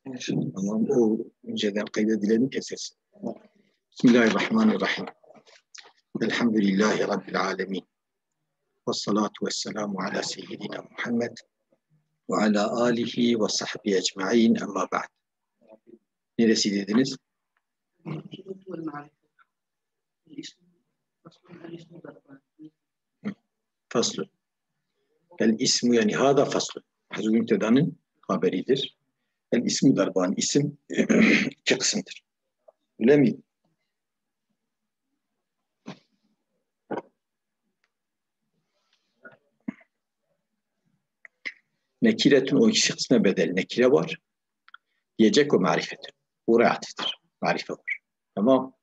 Tamam, o önceden kaydedilerini kesersin. Bismillahirrahmanirrahim. Elhamdülillahi Rabbil alemin. Vessalatu vesselamu ala seyyidina Muhammed ve ala alihi ve sahbihi ecma'in amma ba'd. Neresi dediniz? Faslı. El ismu yani hada faslı. Hazır mübtedanın haberidir. El ismu darban. İsim iki kısımdır. Öyle mi? Nekiretün o iki kısmına bedel. Nekire var. Diyecek o marifetün. Buraya atıftır. Marife var. Tamam.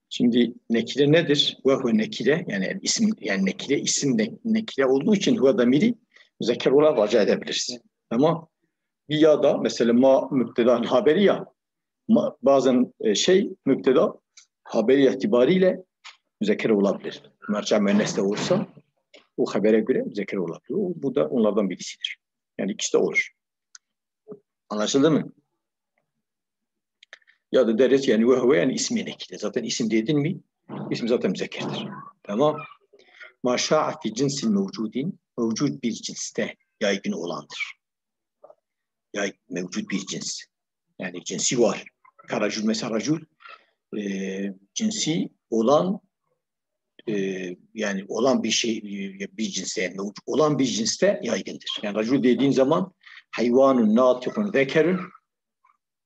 Şimdi nekire nedir? Ve nekire yani isim yani nekire isim nekire olduğu için huve damiri müzekker olarak raca edebiliriz. Tamam. Bir ya da mesela ma mübtedanın haberi ya bazen mübteda haberi itibariyle müzekker olabilir. Merca müennes de olursa o habere göre müzekker olabilir. Bu da onlardan birisidir. Yani ikisi de olur. Anlaşıldı mı? Ya da deriz yani ve yani ismi nekire. Zaten isim dedin mi? İsim zaten müzekkerdir. Tamam. Ma şa'a fi cinsil mevcudin mevcud bir cinste yaygın olandır. Mevcut bir cins. Yani cinsi var. Karacül mesela racül cinsi olan yani olan bir şey bir cinste yani olan bir cinste yaygındır. Yani racül dediğin zaman hayvanun, natikun, zekerun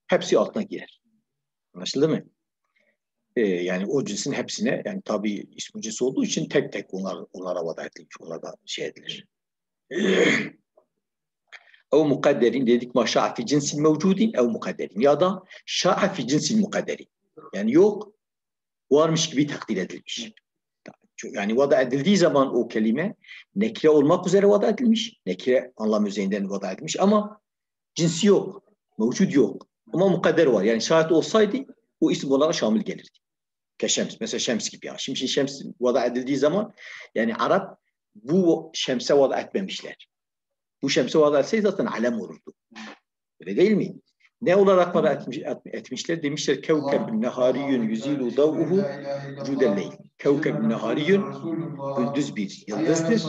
hepsi altına girer. Anlaşıldı mı? Yani o cinsin hepsine yani tabii ismi cins olduğu için tek tek onlara vada edilmiş. Onlara şey edilir. Ev mukadderin dedik ma şa'a fi cinsil mevcudin ev mukadderin ya da şa'a fi cinsil mukadderin. Yani yok varmış gibi takdir edilmiş. Yani vada edildiği zaman o kelime nekire olmak üzere vada edilmiş. Nekire anlam üzerinden vada edilmiş ama cinsi yok. Mevcut yok. Ama mukadder var. Yani şayet olsaydı o isim olarak şamil gelirdi. Keşems. Mesela şems gibi ya. Şimdi şems vada edildiği zaman yani Arap bu şemse vada etmemişler. Bu şemse vada etseydi zaten alem olurdu. Öyle değil mi? Ne olarak vada etmişler? Demişler kevkebün nehariyün yüzilu dav'uhu cudelleyl. Kevkebün nehariyün gündüz bir yıldızdır.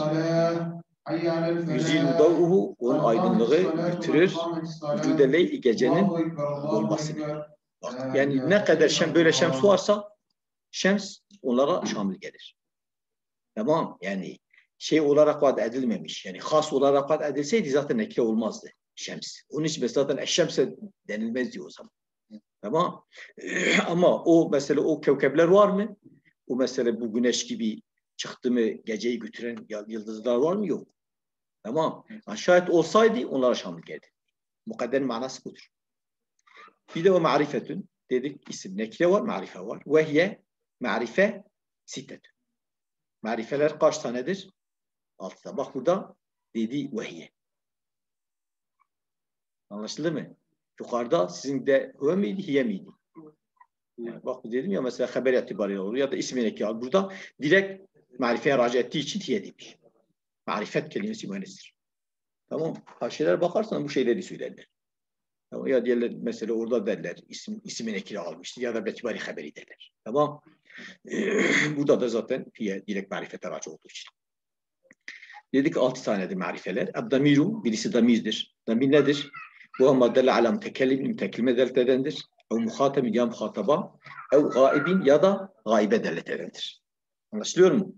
Yüzilu dav'uhu onun aydınlığı götürür. Cudelleyl gecenin olmasını. Bak, yani ne kadar böyle şems varsa şems onlara şamil gelir. Tamam yani şey olarak vaat edilmemiş. Yani has olarak vaat edilseydi zaten nekre olmazdı şems. Onun için zaten eşşemse denilmezdi o zaman. Tamam. Ama o mesela o kevkepler var mı? O mesela bu güneş gibi çıktı mı geceyi götüren yıldızlar var mı? Yok. Tamam. Şayet olsaydı onlara şamil geldi. Mukadderin manası budur. Bir de o marifetün dedik isim nekre var, marife var. Vehye marife sittetün. Marifeler kaç tanedir? 6'da. Bak burada dedi vehye. Anlaşıldı mı? Yukarıda sizin de hüve miydi, hiye miydi? Yani bak dedim ya mesela haber itibariyle olur ya da ismi nekre. Burada direkt marifeye raci ettiği için hiye demiş. Marifet kelimesi mühendistir. Tamam. Haşiyeler bakarsan bu şeyleri söylerler. Tamam. Ya diğerler mesela orada derler ismi nekre almıştır ya da betibari haberi derler. Tamam. Burada da zaten hiye direkt marifete raci olduğu için. Dedik 6 tanedir marifeler. Ad-damiru birisi damirdir. Damir nedir? Bu maddelle ala mütekellim delalet edendir. Ev muhatabin ya muhataba ev gaibin ya da gaibe delalet edendir. Anlaşılıyor mu?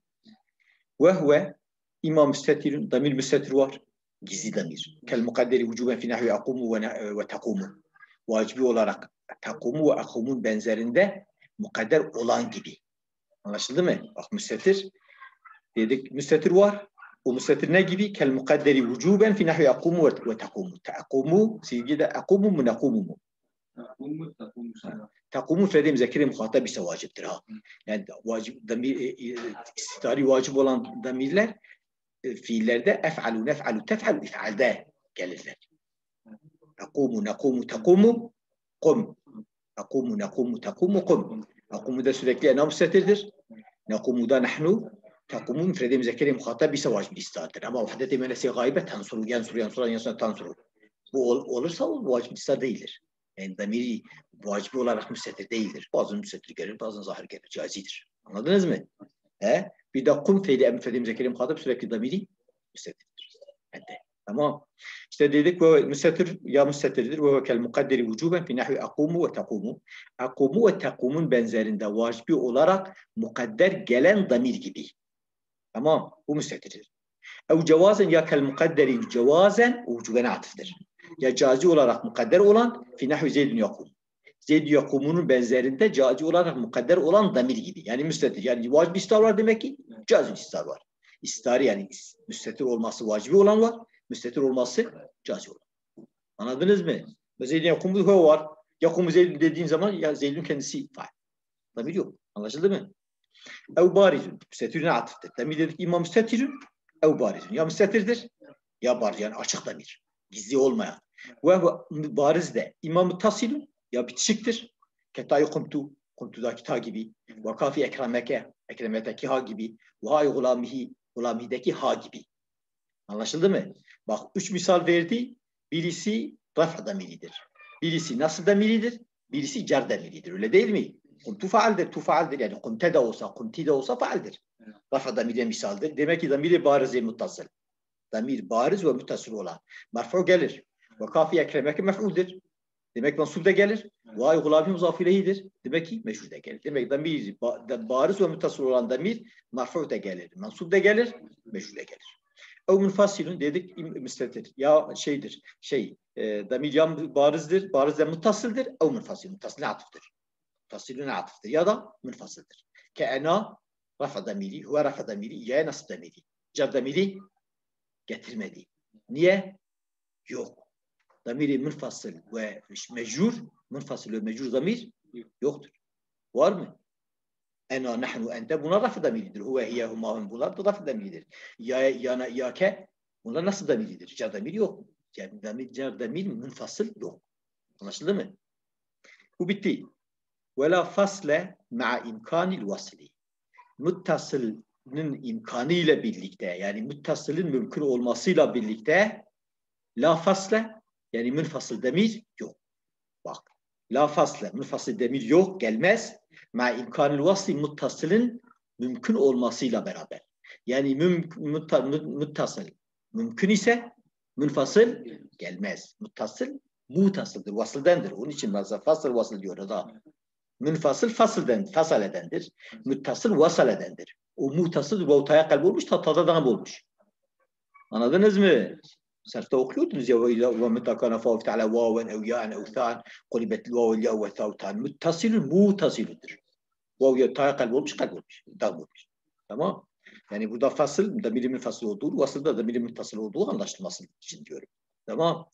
Ve huve imam müstetirun damir müstetir var. Gizli damir. Kel mukadderi vücuben fi nahvi akumu ve takumu. Vacibi olarak takumu ve akumun benzerinde mukadder olan gibi. Anlaşıldı mı? Bak müstetir. Dedik müstetir var. O müstetir ne gibi? Kel mukadderi vücuben fi nahvi akumu ve takumu. Takumu, silgide akumu mu nakumu mu? Takumu fede müzekere muhatap ise vaciptir ha. Yani vacip, istitari vacip olan damirler fiillerde ef'alu, nef'alu, tef'alu, if'alde gelirler. Akumu, nakumu, takumu, kum. Akumu, nakumu, takumu, kum. Akumu da sürekli ena müstetirdir. Nakumu da nahnu takumu müfrede müzekkeri muhatap ise vacib istihadır. Ama vahdeti menesi gaybe tansuru, yansuru, tansuru. Bu olursa o vacib istihar değildir. Yani damiri vacibi olarak müstetir değildir. Bazen müstetir gelir, bazen zahir gelir. Caizidir. Anladınız mı? Bir de kum fiili emr fedi müzekkeri muhatap sürekli damiri müstetirdir. Tamam. İşte dedik ve müstetir ya müstetirdir ve kel mukadderi vücuben fi nahvi akumu ve takumu. Akumu ve takumun benzerinde vacibi olarak mukadder gelen damir gibi. Tamam. Bu müstetirdir. Ev cevazen ya kel mukadderi cevazen vücuben atıftır. Ya cazi olarak mukadder olan fi nahvi zeydün yakum. Zeyd yakumunun benzerinde cazi olarak mukadder olan damir gibi. Yani müstetir. Yani vacib istar var demek ki cazi istar var. İstarı yani müstetir olması vacibi olan var. Müstetir olması cazi olan. Anladınız mı? Zeyd'in yakumu var. Yakumu Zeyd'in dediğin zaman ya Zeyd'in kendisi fail. Damir yok. Anlaşıldı mı? Ev barizun. Müstetirine atıftır. Damir dedik imma müstetirun. Ev barizun. Ya müstetirdir ya bariz. Yani açık damir. Gizli olmayan. Ve bariz de imma muttasilun ya bitişiktir. Ketayı kumtu. Kumtu'daki ta gibi. Ve kafi ekremeke. Ekremeteki ha gibi. Ve hay gulamihi. Gulamideki ha gibi. Anlaşıldı mı? Bak 3 misal verdi. Birisi raf damiridir. Birisi nasıl damiridir? Birisi cer damiridir. Öyle değil mi? Kumtu faaldir. Tu faaldir. Yani kumte de olsa, kumti de olsa faaldir. Raf damiriye misaldir. Demek ki damiri bariz ve muttasıl. Damir bariz ve muttasıl olan. Merfu gelir. Ve kafi ekremeke mef'uldir. Demek mansub da gelir. Vay gulabi muzaf ileyhidir. Demek ki meşhur da gelir. Demek damir bariz ve muttasıl olan damir merfu da gelir. Mansub da gelir. Meşhur da gelir. Ev munfasilun dedik müstetir. Ya şeydir. Damir ya barizdir. Bariz de muttasıldır. Ev munfasilun. Muttasıl atıftır. Muttasılun atıftır. Ya da munfasıldır. Ke'ena rafa damiri. Huve rafa damiri. Ya nasıl damiri. Cer damiri getirmedi. Niye? Yok. Damiri munfasıl ve mecrur. Munfasıl ve mecrur damir yoktur. Var mı? Ena, nahnu, ente bunlar raf damiridir. Huve, hiye, huma, bunlar da raf damiridir. Ya, yana, yake bunlar nasıl damiridir? Cer damir yok. Cer damir munfasıl yok. Anlaşıldı mı? Bu bitti. Ve la fasle ma'a imkanil vasli. Muttasılın imkanı ile birlikte yani muttasılın mümkün olmasıyla birlikte la fasle yani münfasıl demir yok. Bak. La fasle münfasıl demir yok gelmez. Ma imkanul vasli muttasılın mümkün olmasıyla beraber. Yani muttasıl mümkün ise münfasıl gelmez. Muttasıl mutasıldır. Vasıldendir. Onun için bazen fasıl vasıl diyor da. Münfasıl fasal edendir. Muttasıl vasal edendir. O mutasıl vavtaya kalp olmuş, tadadan olmuş. Anladınız mı? Sınıfta okuyordunuz ya ve mutakana fa'u ta'ala vaven ev ya'en ev tha'an kulibet vavel ya ve tha'u ta'an muttasilun mutasiludur. Vav ya ta'ya kalp olmuş, kalp olmuş. Dağ olmuş. Tamam. Yani burada fasıl, damirimin fasıl olduğu, vasılda damirimin muttasıl olduğu anlaşılması için diyorum. Tamam.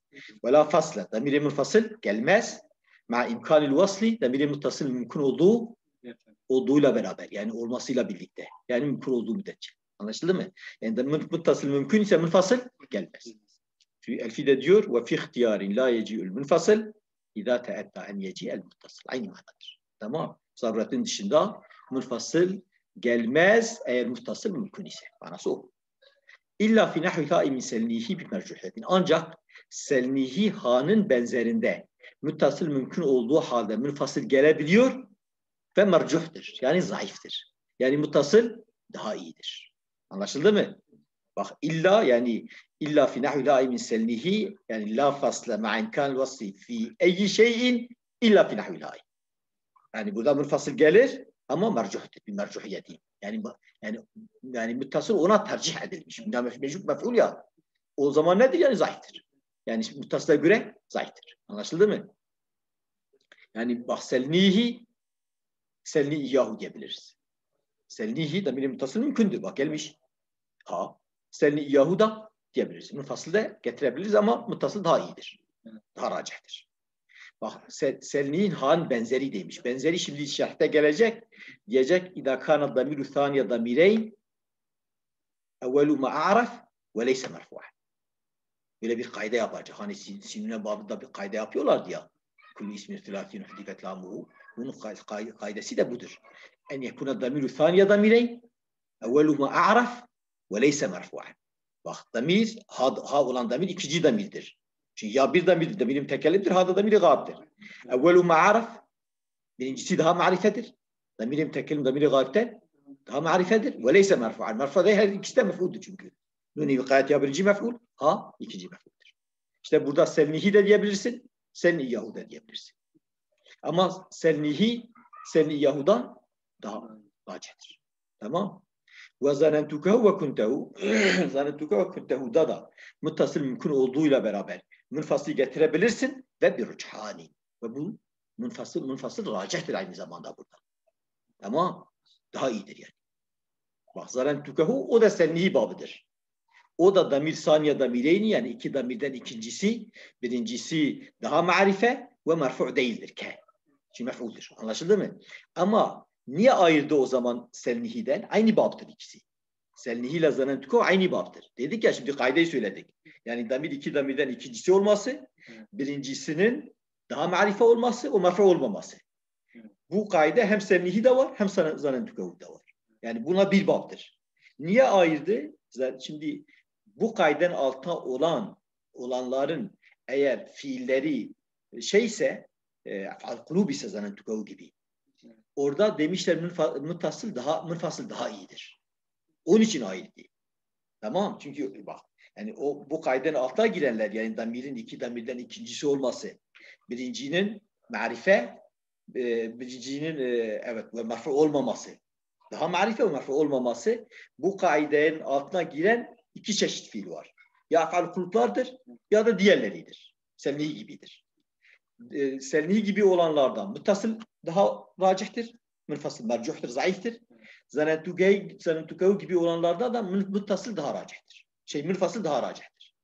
Ve la fasla, damirimin fasıl gelmez. Ma imkanil vasli, damirimin muttasıl mümkün olduğuyla beraber. Yani olmasıyla birlikte. Yani mümkün olduğu müddetçe. Anlaşıldı mı? Yani muttasıl mümkün ise münfasıl gelmez. Elfide diyor ve fi ihtiyarin la yeci'ül münfasıl idâ te'etta en yeci'el muttasıl. Aynı manadır. Tamam. Zaruretin dışında münfasıl gelmez eğer muttasıl mümkün ise. Manası o. İlla fi nahvi hâimin selnihi bir mercuhetin. Ancak selnihi ha'nın benzerinde muttasıl mümkün olduğu halde münfasıl gelebiliyor ve mercuhtur. Yani zayıftır. Yani muttasıl daha iyidir. Anlaşıldı mı? Bak illa yani illa fi nahvi laimin selnihi yani la fasle ma imkan vasfi fi eyyi şeyin illa fi nahvi laim. Yani burada münfasıl gelir ama mercuhtur. Bir mercuhiyeti. Yani muttasıl ona tercih edilmiş. Mecbur mef'ul ya. O zaman nedir? Yani zayıftır. Yani muttasıla göre zayıftır. Anlaşıldı mı? Yani bak selni iyyahu diyebiliriz. Selnihi de benim muttasıl mümkündür. Bak gelmiş. Ha. Selni iyyahu da diyebiliriz. Muttasıl da getirebiliriz ama muttasıl daha iyidir. Daha racihtir. Bak selni'nin han benzeri demiş. Benzeri şimdi şerhte gelecek. Diyecek İdâ kâna damiru thâniye damireyn evvelu ma'araf ve leyse merfu'an. Böyle bir kayda yapacak. Hani Sinune babında bir kayda yapıyorlardı ya. Kullu ismi thilâfîn hudifet lâmuhu. Bunun kaydesi de budur. En yekuna damiru thâniye damireyn evvelu ma'araf ve leyse merfu'an. Bak damir, ha olan damir ikinci damirdir. Çünkü ya bir damir mütekellimdir, ha da damir gâibdir. Evvelu ma'arif, birincisi daha marifedir. Damir mütekellim damir gâibden daha marifedir. Ve leyse merfu'an. Merfu değil, her ikisi de mef'uldur çünkü. Nuni vikayet ya birinci mef'ul, ha ikinci mef'uldur. İşte burada selnihi de diyebilirsin, selniyahu da diyebilirsin. Ama selniyahu'dan daha racihtır. Tamam. Ve zanentukehu ve kuntehu zanentukehu ve kuntehu'da da muttasıl mümkün olduğuyla beraber münfasıl getirebilirsin ve bir rüchani. Ve bu münfasıl racihtir aynı zamanda burada. Tamam. Daha iyidir yani. Bak zanentukehu o da selnihi babıdır. O da damir saniye damireyni, yani iki damirden ikincisi, birincisi daha marife ve merfu' değildir. Şimdi mef'uldir. Anlaşıldı mı? Ama niye ayırdı o zaman selnihiden? Aynı babdır ikisi. Selnihi ile zanentuko aynı babdır. Dedik ya, şimdi kaideyi söyledik. Yani damir iki damirden ikincisi olması, birincisinin daha marife olması, o merfu' olmaması. Bu kaide hem selnihi de var, hem zanentuko da var. Yani buna bir babdır. Niye ayırdı? Şimdi bu kaiden altına olanların eğer fiilleri şeyse, kulub ise zanentuko gibi, orada demişler münfasıl daha iyidir. Onun için ayırdı. Tamam. Çünkü bak, yani bu kaiden altına girenler, yani damirin iki damirden ikincisi olması, birincinin marife, birincinin evet ve merfu olmaması, daha marife ve merfu olmaması, bu kaidenin altına giren iki çeşit fiil var. Ya af'al kuluplardır ya da diğerleridir. Selnihi gibidir. Selnihi gibi olanlardan muttasıl daha racihtir, münfasıl mercuhtur, zayıftır. Zanentukehu gibi olanlardan da muttasıl daha racihtir. Münfasıl daha racihtir.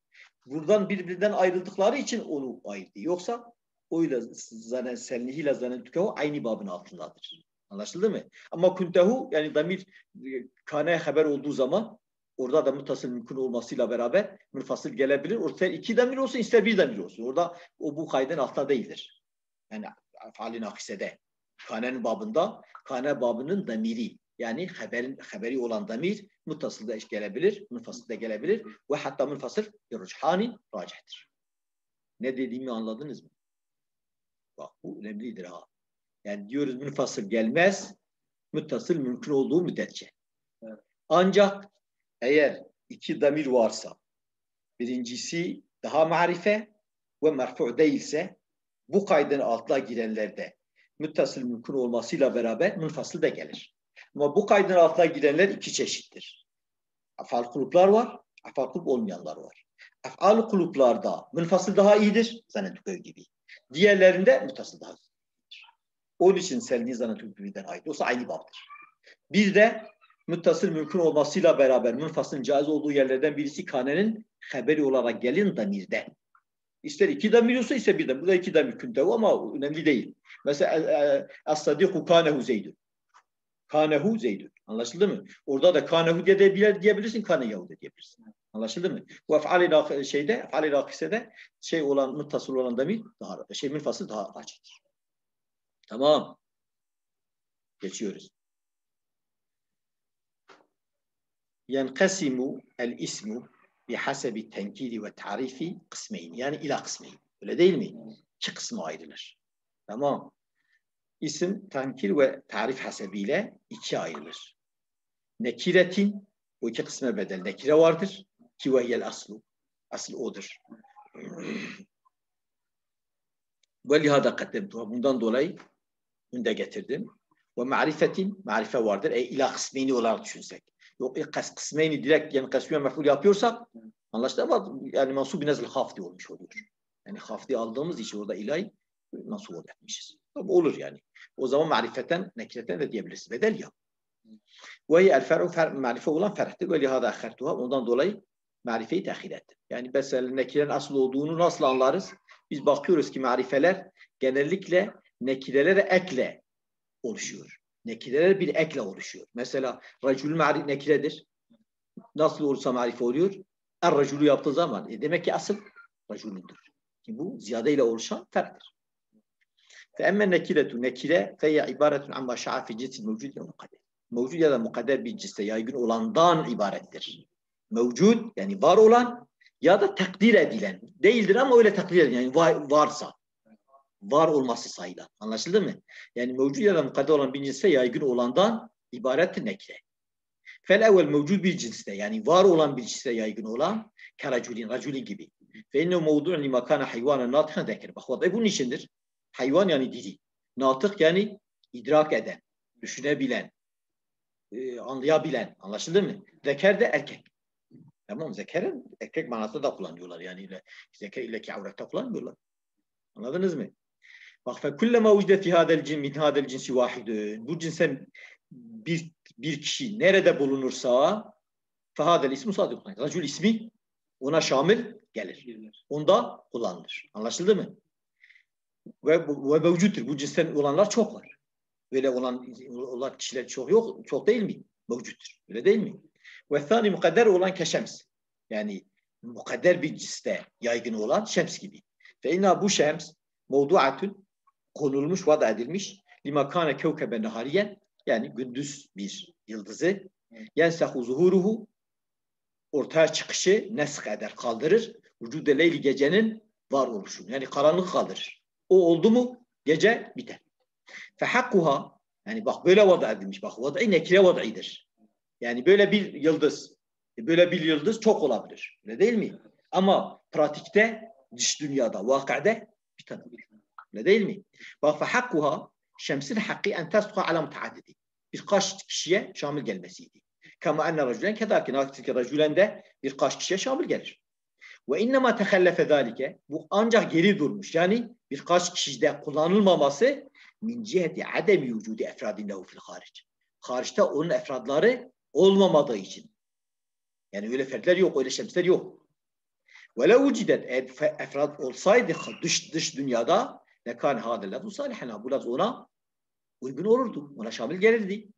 Buradan birbirinden ayrıldıkları için onu ayırdı. Yoksa oyla selnihi ile zanentukehu aynı babın altındadır. Anlaşıldı mı? Ama kuntehu, yani damir kane haber olduğu zaman orada da muttasıl mümkün olmasıyla beraber münfasıl gelebilir. Orada iki damir olsun, ister bir damir olsun. Orada bu kayden altta değildir. Yani af'al-i nakisede. Kane'nin babında, kane babının damiri, yani haberi olan damir muttasıl da gelebilir, münfasıl da gelebilir ve hatta münfasıl rüchani racihtir. Ne dediğimi anladınız mı? Bak, bu önemlidir ha. Yani diyoruz münfasıl gelmez, muttasıl mümkün olduğu müddetçe. Evet. Ancak eğer iki damir varsa, birincisi daha marife ve merfu' değilse, bu kaydın altına girenlerde muttasıl mümkün olmasıyla beraber münfasıl da gelir. Ama bu kaydın altına girenler iki çeşittir. Af'al kuluplar var, af'al kulup olmayanlar var. Af'al kuluplarda münfasıl daha iyidir, zanentukehu gibi. Diğerlerinde muttasıl daha iyidir. Onun için selni zanentukehu'dan ait. Yoksa aynı babdır. Bir de muttasıl mümkün olmasıyla beraber münfasılın caiz olduğu yerlerden birisi kanenin haberi olarak gelin damirde. İster iki damir olsa, ister bir damir. Bu da iki damir kuntehu ama önemli değil. Mesela as-sadiku kanehu zeydun. Kanehu zeydun. Anlaşıldı mı? Orada da kanehu diyebilirsin, kaneyahu da diyebilirsin. Anlaşıldı mı? Bu af'al-i nakisede muttasıl olan damir daha münfasıl daha açıktır. Tamam. Geçiyoruz. Yenkasimu el-ismu bihasebi tenkidi ve tarifi kısmeyn. Yani ila kısmeyn. Öyle değil mi? İki kısmı ayrılır. Tamam. İsim, tenkir ve tarif hasebiyle ikiye ayrılır. Nekiretin, bu iki kısma bedel nekire vardır. Ki vehiyel aslu. Asıl odur. Ve lihada kaddemtuha. Bundan dolayı önde getirdim. Ve marifetin, marife vardır. İla kısmeyni olarak düşünsek. Yok kısmeyni direkt yani kasmiye mef'ul yapıyorsak anlaştık, ama yani mansup-i nezl hafdi olmuş oluyor. Yani hafdi aldığımız için orada ilahi nasıl etmişiz. Tabi olur yani. O zaman marifeten, nekireten de diyebiliriz. Bedel ya. Ve el-fer'u marife olan ferhtir. Ve lihada akhartuha. Ondan dolayı marifeyi tehir ettim. Yani mesela nekirenin asıl olduğunu nasıl anlarız? Biz bakıyoruz ki marifeler genellikle nekirelere ekle oluşuyor. Nekireler bir ekle oluşuyor. Mesela racül nekiredir. Nasıl olursa marife oluyor? Er-racülü yaptığı zaman. Demek ki asıl racülündür. Bu ziyadeyle oluşan ferhtir. فَاَمَّا النَّكِرَةُ nekire فَيَا عِبَارَةٌ عَمَّا شَعَ فِي جِنْسِ الْمَوْجُودِ وَمُقَدَّرِ. Mevcut ya da mukadder bir cinste yaygın olandan ibarettir. Mevcut yani var olan ya da takdir edilen. Değildir ama öyle takdir edilen. Yani varsa. Var olması sayılan. Anlaşıldı mı? Yani mevcut ya da mukadder olan bir cinste yaygın olandan ibarettir nekre. Fel evvel mevcut bir cinste yani var olan bir cinste yaygın olan raculin gibi. Fe inne mevdu'un lima kana hayvanen natıkan dekir. Bak bunun içindir. Hayvan yani diri. Natık yani idrak eden, düşünebilen, anlayabilen. Anlaşıldı mı? Zeker de erkek. Tamam, zekerin erkek manasında da kullanıyorlar. Yani zeker ile ki avrette kullanmıyorlar. Anladınız mı? Bak fe kullema vücde fi hadel cin min hadel cinsi vahidun. Bu cinsen bir kişi nerede bulunursa fe hadel ismi sadık. Racul ismi ona şamil gelir. Onda kullanılır. Anlaşıldı mı? Ve mevcuttur. Bu cinsten olanlar çok var. Böyle olan kişiler çok yok. Çok değil mi? Mevcuttur. Öyle değil mi? Ve thani mukadder olan keşems. Yani mukadder bir cinste yaygın olan şems gibi. Fe inna bu şems mevduatun konulmuş, vada edilmiş. Lima kana kevkebe nehariyen yani gündüz bir yıldızı yensahu zuhuruhu ortaya çıkışı nesk eder, kaldırır. Vücude leyli gecenin var oluşunu. Yani karanlık kaldırır. O oldu mu gece biter. Fehakkuha yani bak böyle vada edilmiş. Bak vad'i nekire vad'idir. Yani böyle bir yıldız çok olabilir. Öyle değil mi? Ama pratikte dış dünyada, vakıde bir tane. Öyle değil mi? Bak fehakkuha şemsin hakkı en tasduha ala mutaaddidi. Birkaç kişiye şamil gelmesiydi. Kama enne racülen kedâki nakitike racülen de birkaç kişiye şamil gelir. Ve innema tehallefe zâlike bu ancak geri durmuş. Yani birkaç kişide kullanılmaması min ciheti ademi vücudi efradin lehu fil haric. Hariçte onun efradları olmamadığı için. Yani öyle fertler yok, öyle şemsler yok. Ve le vücidet efrad olsaydı dış dünyada lekâne hâdel lafzu sâlihen. Bu lafz ona uygun olurdu. Ona şamil gelirdi.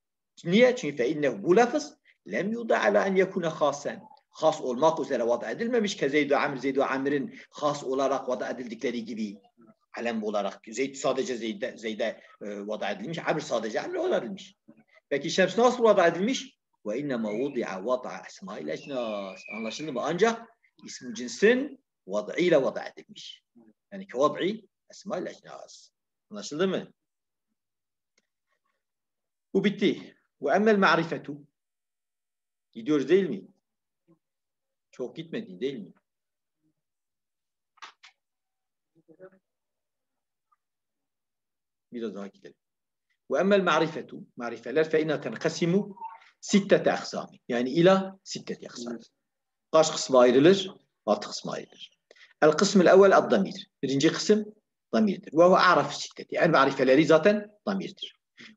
Niye? Çünkü fe innehu bu lafız lem yuda ala en yekune hasen. Has olmak üzere vada edilmemiş ki Zeyd ve Amir'in has olarak vada edildikleri gibi alem olarak. Zeyd sadece Zeyd'e vada edilmiş. Amir sadece Amir'e vada edilmiş. Peki Şems nasıl vada edilmiş? Ve innema vudi'a vada esma'il ecnas. Anlaşıldı mı? Ancak ismi cinsin vad'iyle vada edilmiş. Yani ki vad'i esma'il ecnas. Anlaşıldı mı? Bu bitti. Ve emmel ma'rifetu. Gidiyoruz değil mi? Çok gitmedi değil mi? Biraz daha gidelim. Ve emmel ma'rifetu. Marifeler fe inna tenkasimu sittete aksami. Yani ila sittete aksami. Kaç kısma ayrılır? 6 kısma ayrılır. El kısmül evvel ad-damir. Birinci kısım damirdir. Ve huve a'raf sitteti. Yani marifeleri zaten damirdir.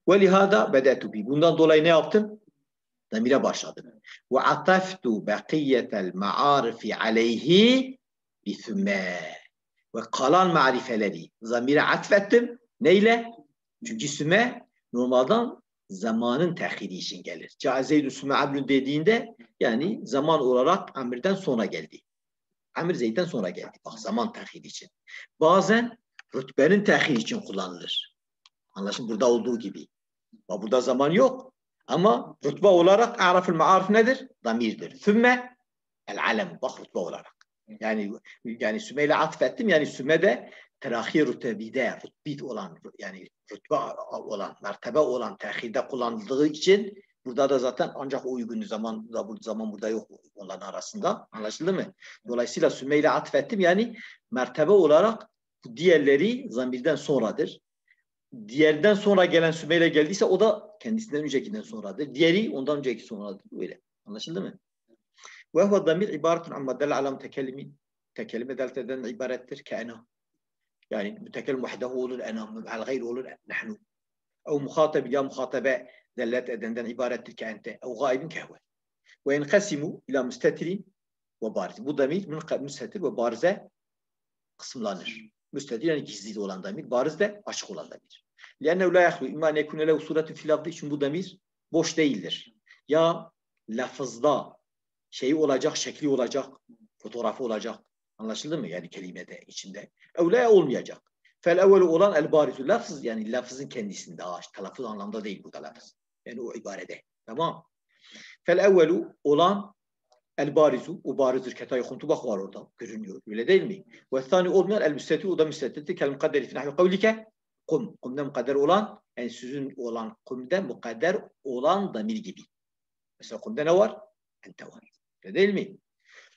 Ve lihada bedetu bi. Bundan dolayı ne yaptım? Damire başladım. Ve ataftu bakiyetel ma'arifi aleyhi bi thumme. Ve kalan marifeleri zamire atfettim. Neyle? Çünkü sümme normalden zamanın tehiri için gelir. Zeyd-i sümme ablün dediğinde yani zaman olarak amirden sonra geldi. Amir Zeyd'den sonra geldi. Bak zaman tehiri için. Bazen rütbenin tehiri için kullanılır. Anlaşın burada olduğu gibi. Bak burada zaman yok. Ama rütbe olarak a'rafül ma'arif nedir? Damirdir. Sümme el-alem. Bak rütbe olarak. Yani sümme ile atfettim. Yani sümme de terahi rütebide, rütbit olan yani rütbe olan, mertebe olan tehirde kullanıldığı için burada da zaten ancak o uygun zaman burada yok onların arasında. Anlaşıldı mı? Dolayısıyla sümme ile atfettim. Yani mertebe olarak diğerleri zamirden sonradır. Diğerden sonra gelen sümeyle geldiyse o da kendisinden öncekinden sonradır. Diğeri ondan önceki sonradır. Öyle. Anlaşıldı mı? Ve huve damir ibaretun amma del alam tekellimin. Tekellime delt eden ibarettir. Ke'ena. Yani mütekellim vahdehu olur. Ena. Al gayr olur. Nahnu. Ev muhatab ya muhatabe dellet edenden ibarettir. Ke'ente. Ev gaibin kehve. Ve enkasimu ila müstetirin ve bariz. Bu damir müstetir ve barize kısımlanır. Müstetir yani gizli olan damir. Bariz de açık olan damir. لأنه لا يخلو إما أن يكون له صورة في lafzı için bu damir boş değildir. Ya lafızda şeyi olacak, şekli olacak, fotoğrafı olacak. Anlaşıldı mı? Yani kelimede içinde. Evlaya olmayacak. Fel evvelu olan el barizu lafız yani lafızın kendisinde. Telaffuz anlamda değil burada lafız. Yani o ibarede. Tamam. Fel evvelu olan El barizu, o barizdir. Ketayı huntu bak var orada. Görünüyor. Öyle değil mi? Ve thani olmayan el müstetir, o da müstetirdir. Kel mukadderi fi nahvi kavlike. Kum. Kumda mukadder olan, yani sözün olan kumda mukadder olan damir gibi. Mesela kumda ne var? Ente var. Öyle değil mi?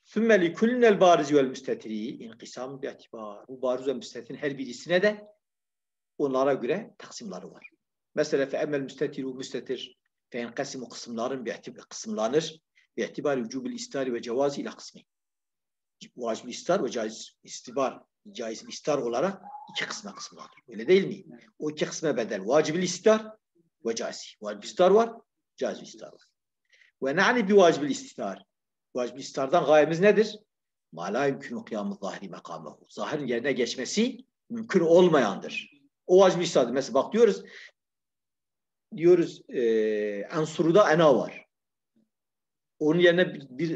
Sümme li kullel barizi vel müstetiri inkisam bi itibar. Bu bariz ve müstetirin her birisine de onlara göre taksimleri var. Mesela fe emmel müstetiru müstetir fe enkasimu kısımların kısımlanır. Bi'tibari vücubil istari ve cevazi ila kısmi. Vacib istar ve caiz istibar, caiz istar olarak iki kısma kısımlanır. Öyle değil mi? O iki kısma bedel. Vacib istar ve caiz. Vacib istar var, caiz istar var. Ve na'ni bi vacib istar. Vacib istardan gayemiz nedir? Ma la yumkinu kıyamu zahiri makamehu. Zahirin yerine geçmesi mümkün olmayandır. O vacib istardır. Mesela bak diyoruz Ansuru'da ena var. Onun yerine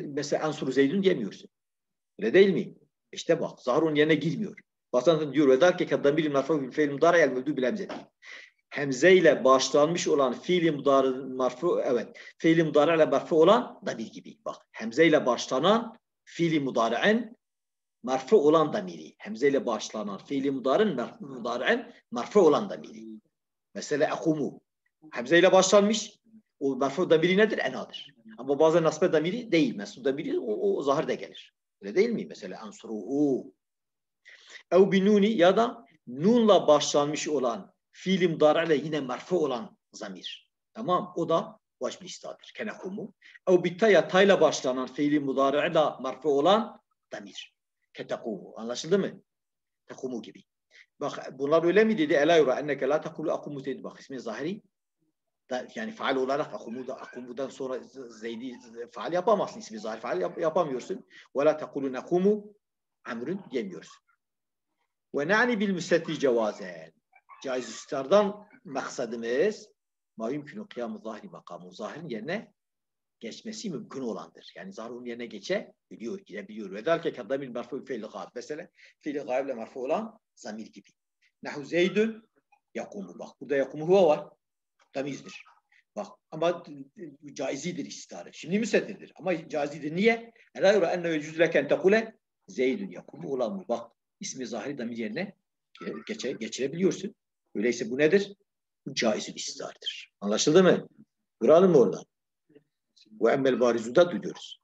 mesela Ansuru Zeydun diyemiyorsun. Öyle değil mi? İşte bak, zahir onun yerine girmiyor. Bazen diyor ve derke kaddamil marfu bil fiil mudari el mevdu bil hemze. Hemze ile başlanmış olan fiil mudari marfu, evet. Fiil mudari ile marfu olan damir gibi. Bak, hemze ile başlanan fiil mudari'in marfu olan damiri. Hemze ile başlanan fiil mudari'in marfu olan damiri. Mesela akumu. Hemze ile başlanmış. O marfu damiri nedir? Enadır. Ama bazen nasbe damiri değil. Mesut damiri o zahir de gelir. Öyle değil mi? Mesela ansuruhu. Ev binuni ya da nunla başlanmış olan fiil-i mudari'le yine marfu olan zamir. Tamam. O da vacib-i istadır. Kenekumu. Ev bittaya tayla başlanan fiil-i mudari'le marfu olan damir. Ketekumu. Anlaşıldı mı? Tekumu gibi. Bak bunlar öyle mi dedi? Ela yura enneke la tekulu akumu dedi. Bak ismi zahiri. Yani faal olarak akumudan sonra Zeydi faal yapamazsın. İsmi zahir faal yapamıyorsun. Ve la tekulu nekumu amrun diyemiyorsun. Ve na'ni bil müstetri cevazen. Caiz istardan maksadımız ma yumkinu kıyamu zahiri makamu. Zahirin yerine geçmesi mümkün olandır. Yani zahir onun yerine geçebiliyor, gidebiliyor. Ve dalke kaddamil merfu fiil-i gâib. Mesela fiil-i gâible merfu olan zamir gibi. Nahu Zeydun yakumu. Bak burada yakumu huve var. Tamizdir. Bak ama caizidir istarı. Şimdi müstettirdir. Ama caizidir. Niye? Ela yura enne vecüz leken tekule Zeydun yakumu olan mı? Bak ismi zahiri damir yerine geçirebiliyorsun. Öyleyse bu nedir? Bu caizül istardır. Anlaşıldı mı? Duralım mı oradan? Bu emmel barizuda duyuyoruz.